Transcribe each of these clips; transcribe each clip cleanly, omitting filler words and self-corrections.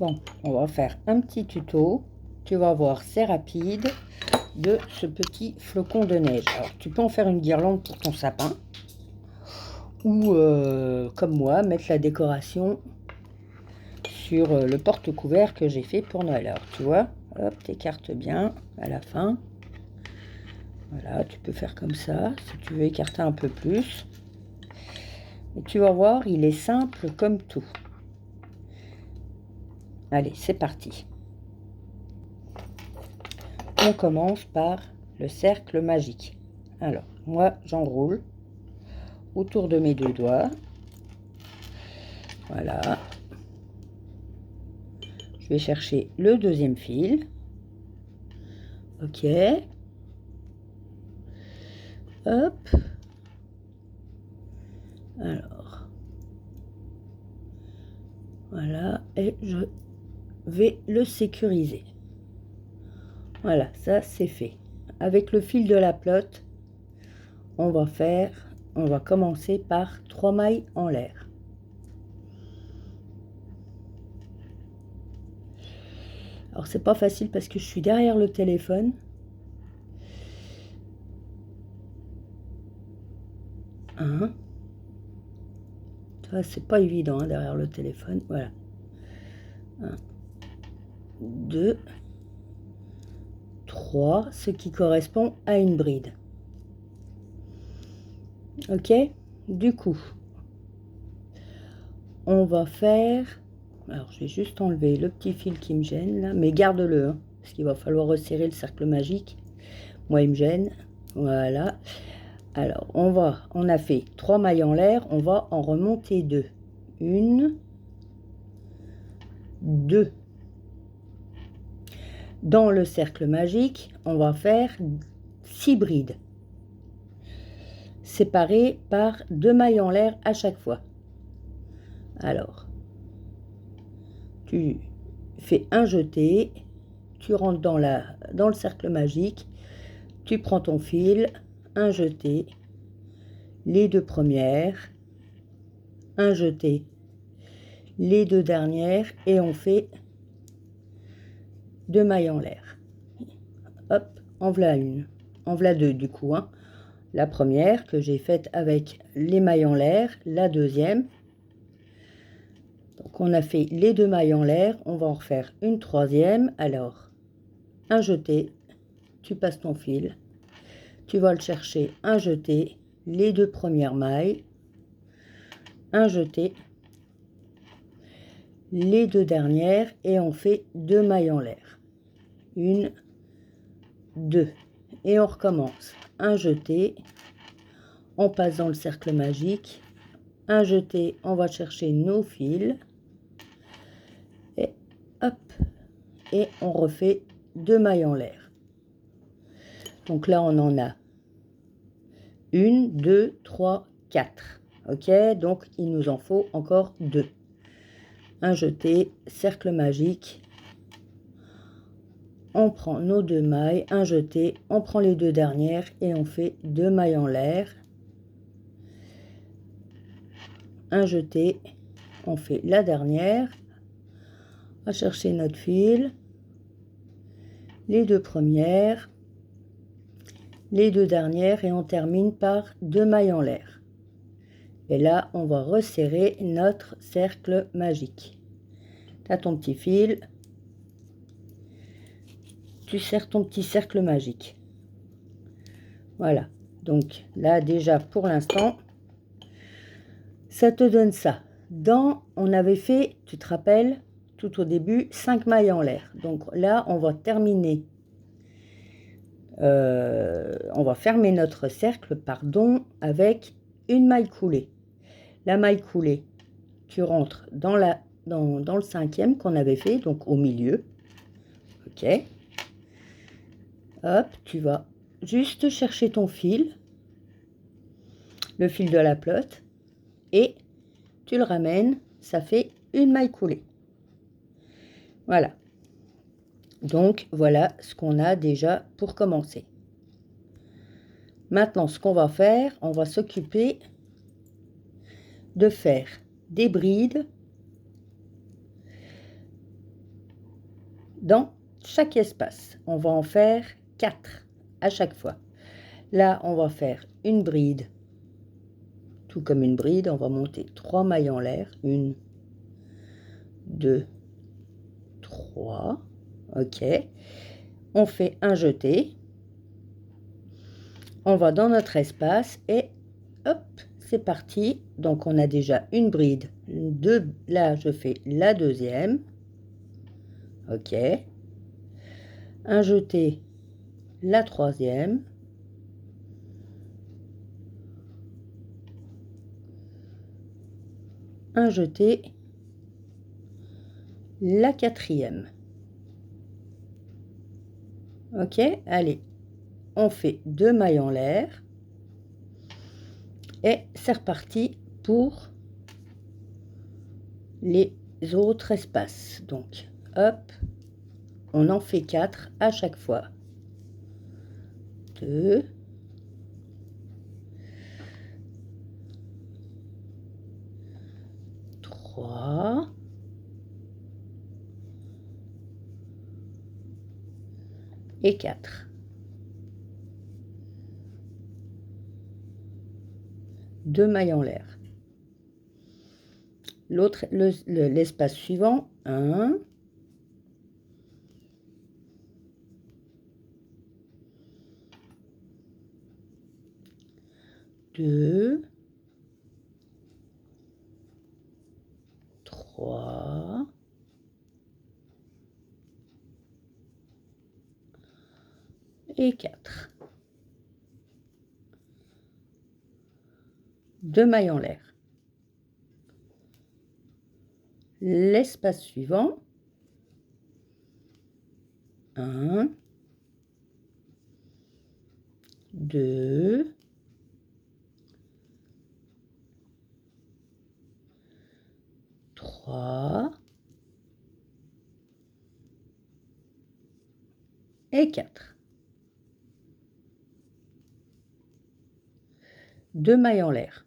Bon, on va faire un petit tuto. Tu vas voir, c'est rapide, de ce petit flocon de neige. Alors, tu peux en faire une guirlande pour ton sapin. Ou, comme moi, mettre la décoration sur le porte-couvert que j'ai fait pour Noël. Alors, tu vois, hop, t'écartes bien à la fin. Voilà, tu peux faire comme ça, si tu veux écarter un peu plus. Et tu vas voir, il est simple comme tout. Allez, c'est parti. On commence par le cercle magique. Alors, moi, j'enroule autour de mes deux doigts. Voilà. Je vais chercher le deuxième fil. Ok. Hop. Alors. Voilà. Et je vais le sécuriser. Voilà, ça c'est fait. Avec le fil de la pelote, on va commencer par 3 mailles en l'air. Alors c'est pas facile parce que je suis derrière le téléphone. Ça c'est pas évident derrière le téléphone. Voilà. 1, 2, 3, ce qui correspond à une bride. Ok, du coup, on va faire... Alors, je vais juste enlever le petit fil qui me gêne, là, mais garde-le, hein, parce qu'il va falloir resserrer le cercle magique. Moi, il me gêne. Voilà. Alors, on a fait 3 mailles en l'air, on va en remonter 2. 1, 2. Dans le cercle magique, on va faire 6 brides, séparées par 2 mailles en l'air à chaque fois. Alors, tu fais un jeté, tu rentres dans le cercle magique, tu prends ton fil, un jeté, les 2 premières, un jeté, les 2 dernières, et on fait 2 mailles en l'air. Hop, en voilà une, en voilà 2 du coup, hein. La première que j'ai faite avec les mailles en l'air, la deuxième. Donc on a fait les 2 mailles en l'air, on va en refaire une troisième. Alors, un jeté, tu passes ton fil, tu vas le chercher, un jeté, les 2 premières mailles, un jeté, les 2 dernières, et on fait 2 mailles en l'air. 1, 2, et on recommence. Un jeté, on passe dans le cercle magique, un jeté, on va chercher nos fils, et hop, et on refait 2 mailles en l'air. Donc là, on en a 1, 2, 3, 4. Ok, donc il nous en faut encore 2. Un jeté, cercle magique, on prend nos 2 mailles, un jeté, on prend les 2 dernières et on fait 2 mailles en l'air. Un jeté, on fait la dernière, on va chercher notre fil, les 2 premières, les 2 dernières, et on termine par 2 mailles en l'air. Et là, on va resserrer notre cercle magique. Tu as ton petit fil, tu serres ton petit cercle magique. Voilà. Donc là, déjà, pour l'instant, ça te donne ça. On avait fait, tu te rappelles, tout au début, 5 mailles en l'air. Donc là, on va terminer. On va fermer notre cercle, pardon, avec une maille coulée. La maille coulée, tu rentres dans le cinquième qu'on avait fait, donc au milieu. Ok. Hop, tu vas juste chercher ton fil, le fil de la pelote, et tu le ramènes, ça fait une maille coulée. Voilà. Donc, voilà ce qu'on a déjà pour commencer. Maintenant, ce qu'on va faire, on va s'occuper de faire des brides dans chaque espace. On va en faire 4 à chaque fois. Là, on va faire une bride. Tout comme une bride, on va monter 3 mailles en l'air. 1, 2, 3. OK. On fait un jeté. On va dans notre espace et hop, c'est parti. Donc, on a déjà une bride. Là, je fais la deuxième. OK. Un jeté, la troisième. Un jeté, la quatrième. OK, allez, on fait 2 mailles en l'air et c'est reparti pour les autres espaces. Donc, hop, on en fait 4 à chaque fois. 2, 3, 4. 2 mailles en l'air. L'espace suivant, 1, 2, 3, 4. 2 mailles en l'air. L'espace suivant, 1, 2, 3 et 4. 2 mailles en l'air.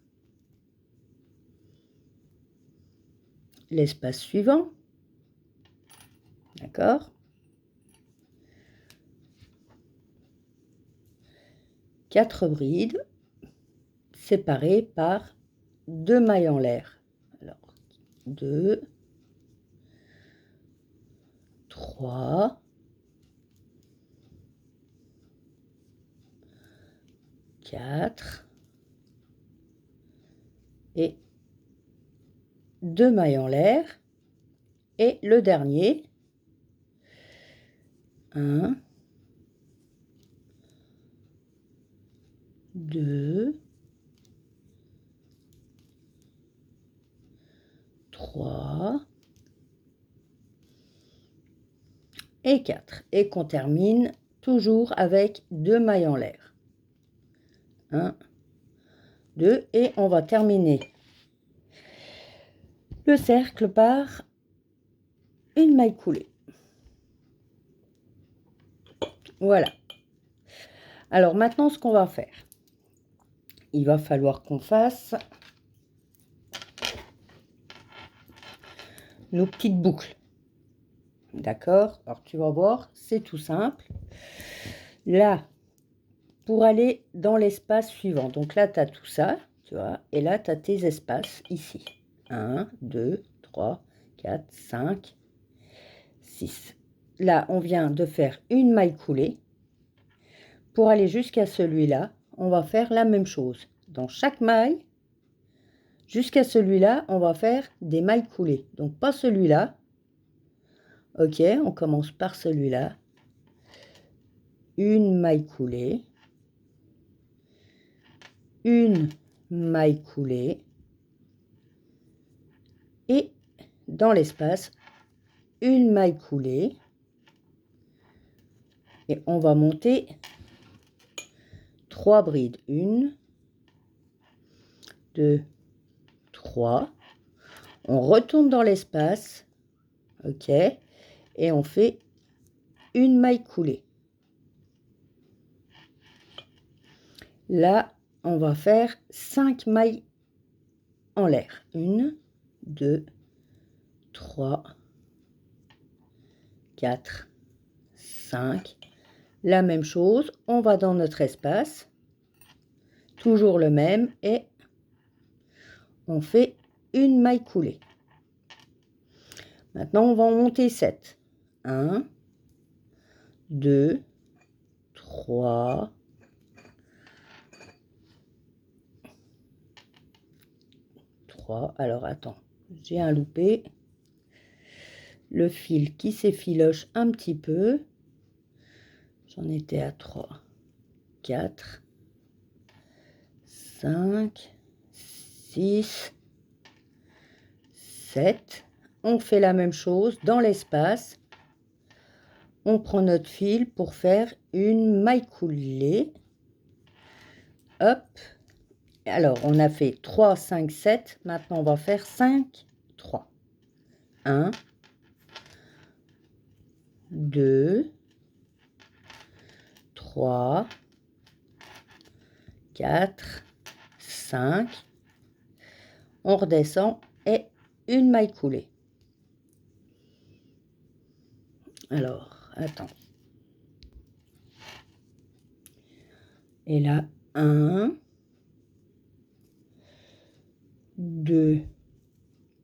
L'espace suivant, d'accord, 4 brides séparées par 2 mailles en l'air. Alors, 2, 3, 4 et 2 mailles en l'air. Et le dernier, 1, 2, 3 et 4. Et qu'on termine toujours avec 2 mailles en l'air. 1, 2 et on va terminer le cercle par une maille coulée. Voilà. Alors maintenant, ce qu'on va faire, il va falloir qu'on fasse nos petites boucles. D'accord? Alors tu vas voir, c'est tout simple. Là, pour aller dans l'espace suivant. Donc là, tu as tout ça, tu vois, et là, tu as tes espaces ici. 1, 2, 3, 4, 5, 6. Là, on vient de faire une maille coulée. Pour aller jusqu'à celui-là, on va faire la même chose. Dans chaque maille, jusqu'à celui-là, on va faire des mailles coulées. Donc, pas celui-là. Ok, on commence par celui-là. Une maille coulée. Une maille coulée. Et dans l'espace, une maille coulée. Et on va monter 3 brides. 1, 2, 3. On retourne dans l'espace. Ok. Et on fait une maille coulée. Là, on va faire 5 mailles en l'air. 1, 2, 3, 4, 5. La même chose, on va dans notre espace, toujours le même, et on fait une maille coulée. Maintenant, on va en monter 7. 1, 2, 3, 3. Alors, attends, j'ai un loupé. Le fil qui s'effiloche un petit peu. J'en étais à 3, 4, 5, 6, 7. On fait la même chose dans l'espace. On prend notre fil pour faire une maille coulée. Hop. Alors, on a fait 3, 5, 7. Maintenant, on va faire 5, 3. 1, 2, 3, 4, 5. On redescend et une maille coulée. Alors, attends. Et là, 1, 2,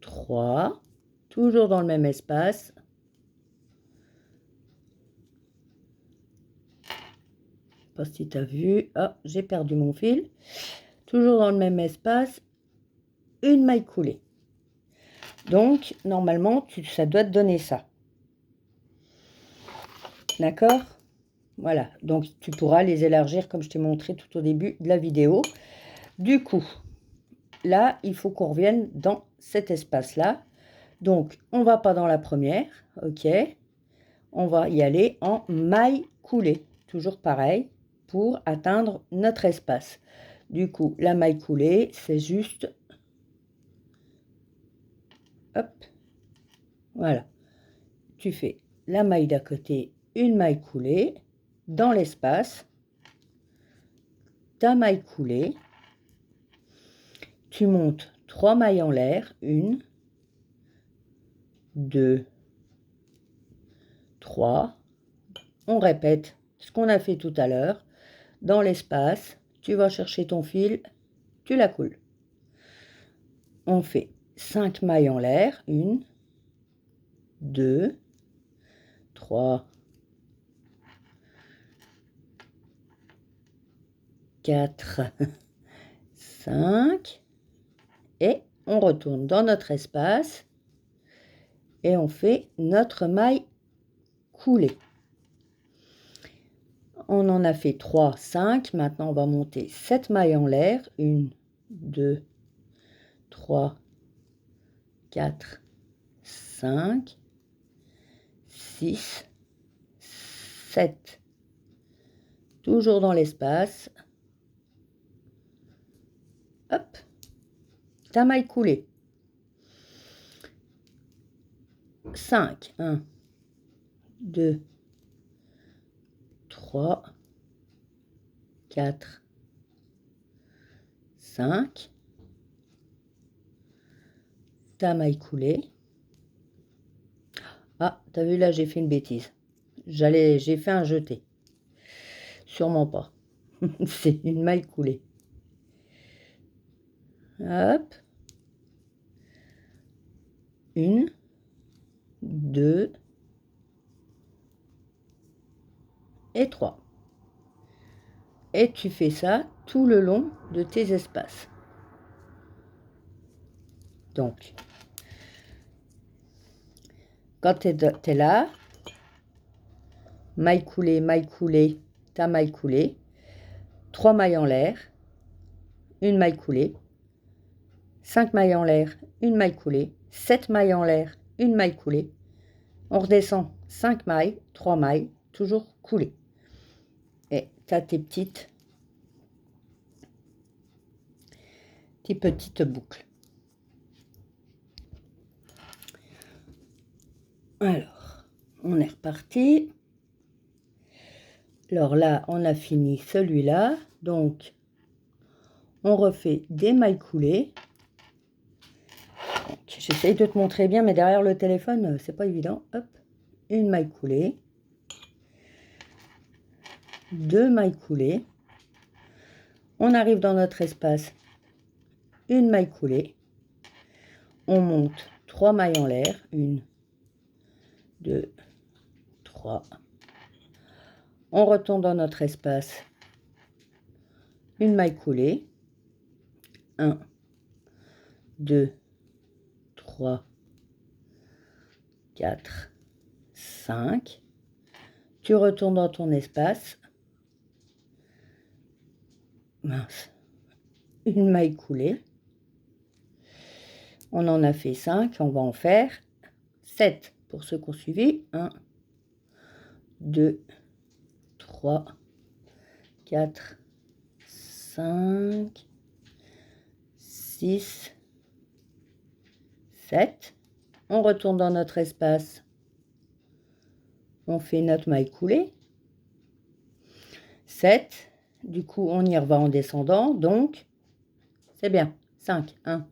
3. Toujours dans le même espace. Pas si tu as vu. Ah, j'ai perdu mon fil. Toujours dans le même espace. Une maille coulée. Donc, normalement, ça doit te donner ça. D'accord? Voilà. Donc, tu pourras les élargir comme je t'ai montré tout au début de la vidéo. Du coup, là, il faut qu'on revienne dans cet espace-là. Donc, on ne va pas dans la première. OK. On va y aller en maille coulée. Toujours pareil pour atteindre notre espace. Du coup, la maille coulée, c'est juste... Hop. Voilà. Tu fais la maille d'à côté, une maille coulée. Dans l'espace, ta maille coulée. Tu montes 3 mailles en l'air. 1, 2, 3. On répète ce qu'on a fait tout à l'heure. Dans l'espace, tu vas chercher ton fil, tu la coules. On fait 5 mailles en l'air. 1, 2, 3, 4, 5. Et on retourne dans notre espace et on fait notre maille coulée. On en a fait 3, 5. Maintenant, on va monter 7 mailles en l'air. 1, 2, 3, 4, 5, 6, 7. Toujours dans l'espace. Hop. Ta maille coulée. 5. 1, 2, 3, 4, 5. Ta maille coulée. Ah, t'as vu là, j'ai fait une bêtise. J'ai fait un jeté. Sûrement pas. C'est une maille coulée. Hop. 1, 2 et 3. Et tu fais ça tout le long de tes espaces. Donc, quand tu es là, maille coulée, ta maille coulée, 3 mailles en l'air, une maille coulée, 5 mailles en l'air, une maille coulée, 7 mailles en l'air, une maille coulée. On redescend 5 mailles, 3 mailles, toujours coulées. Et tu as tes petites boucles. Alors, on est reparti. Alors là, on a fini celui-là. Donc, on refait des mailles coulées. J'essaye de te montrer bien, mais derrière le téléphone, c'est pas évident. Hop. une maille coulée, 2 mailles coulées, on arrive dans notre espace, une maille coulée, on monte 3 mailles en l'air, 1, 2, 3, on retourne dans notre espace, une maille coulée, 1, 2, 3, 4, 5, tu retournes dans ton espace, mince, une maille coulée, on en a fait 5, on va en faire 7 pour ceux qui ont suivi, 1, 2, 3, 4, 5, 6, 7, on retourne dans notre espace, on fait notre maille coulée, 7, du coup on y va en descendant, donc c'est bien, 5, 1,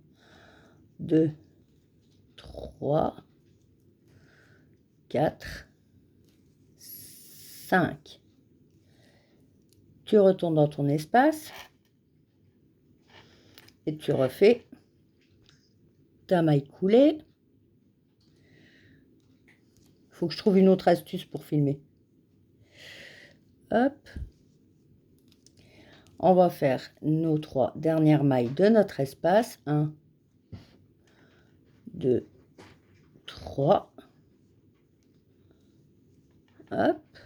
2, 3, 4, 5, tu retournes dans ton espace, et tu refais ta maille coulée. Faut que je trouve une autre astuce pour filmer. Hop. On va faire nos 3 dernières mailles de notre espace. 1, 2, 3. Hop.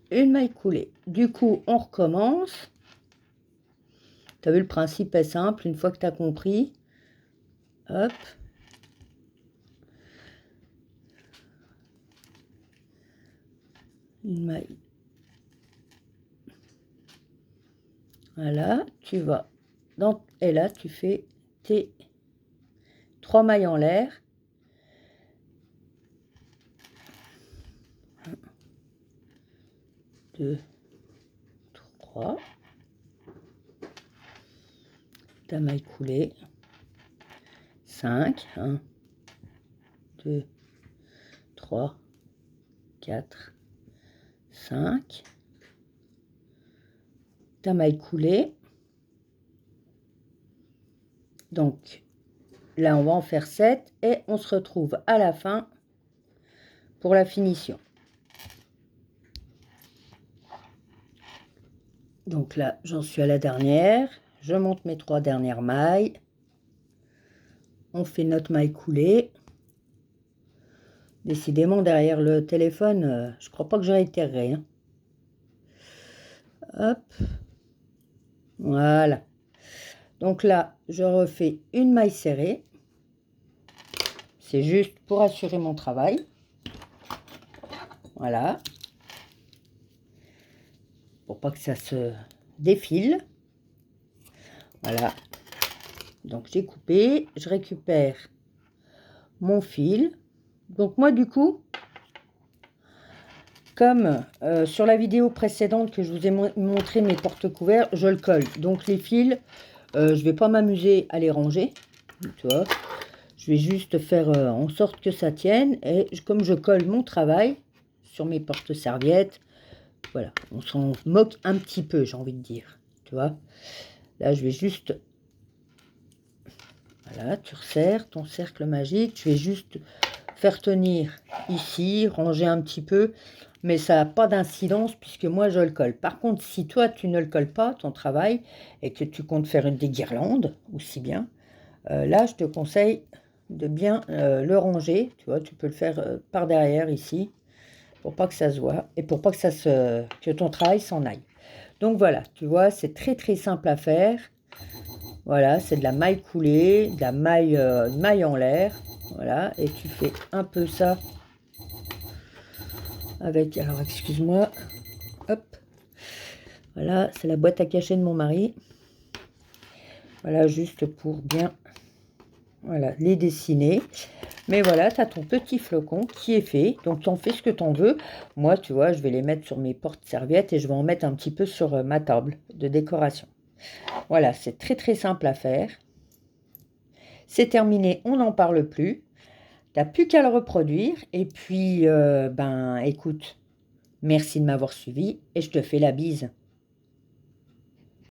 Une maille coulée. Du coup, on recommence. Tu as vu, le principe est simple. Une fois que tu as compris, hop. Une maille. Voilà, tu vas dans, et là tu fais tes 3 mailles en l'air. 1, 2, 3. Ta maille coulée. 5, 1, 2, 3, 4, 5. Ta maille coulée. Donc là on va en faire 7 et on se retrouve à la fin pour la finition. Donc là j'en suis à la dernière, je monte mes 3 dernières mailles, on fait notre maille coulée. Décidément derrière le téléphone, je crois pas que j'aurais été hein. Hop, voilà. Donc là, je refais une maille serrée. C'est juste pour assurer mon travail. Voilà. Pour pas que ça se défile. Voilà. Donc j'ai coupé, je récupère mon fil. Donc moi du coup, comme sur la vidéo précédente que je vous ai montré mes porte-couverts, je le colle. Donc les fils, je vais pas m'amuser à les ranger. Tu vois, je vais juste faire en sorte que ça tienne. Et comme je colle mon travail sur mes porte-serviettes, voilà, on s'en moque un petit peu, j'ai envie de dire. Tu vois, là je vais juste... Voilà, tu resserres ton cercle magique. Je vais juste faire tenir ici, ranger un petit peu. Mais ça n'a pas d'incidence puisque moi je le colle. Par contre, si toi tu ne le colles pas, ton travail, et que tu comptes faire des guirlandes, aussi bien, là je te conseille de bien le ranger. Tu vois, tu peux le faire par derrière ici, pour pas que ça se voit, et pour pas que, que ton travail s'en aille. Donc voilà, tu vois, c'est très très simple à faire. Voilà, c'est de la maille coulée, de la maille en l'air. Voilà, et tu fais un peu ça avec, alors excuse-moi, hop, voilà, c'est la boîte à cacher de mon mari. Voilà, juste pour bien, voilà, les dessiner. Mais voilà, tu as ton petit flocon qui est fait, donc tu en fais ce que tu en veux. Moi, tu vois, je vais les mettre sur mes porte-serviettes et je vais en mettre un petit peu sur ma table de décoration. Voilà, c'est très très simple à faire. C'est terminé, on n'en parle plus. T'as plus qu'à le reproduire. Et puis, ben, écoute, merci de m'avoir suivi et je te fais la bise.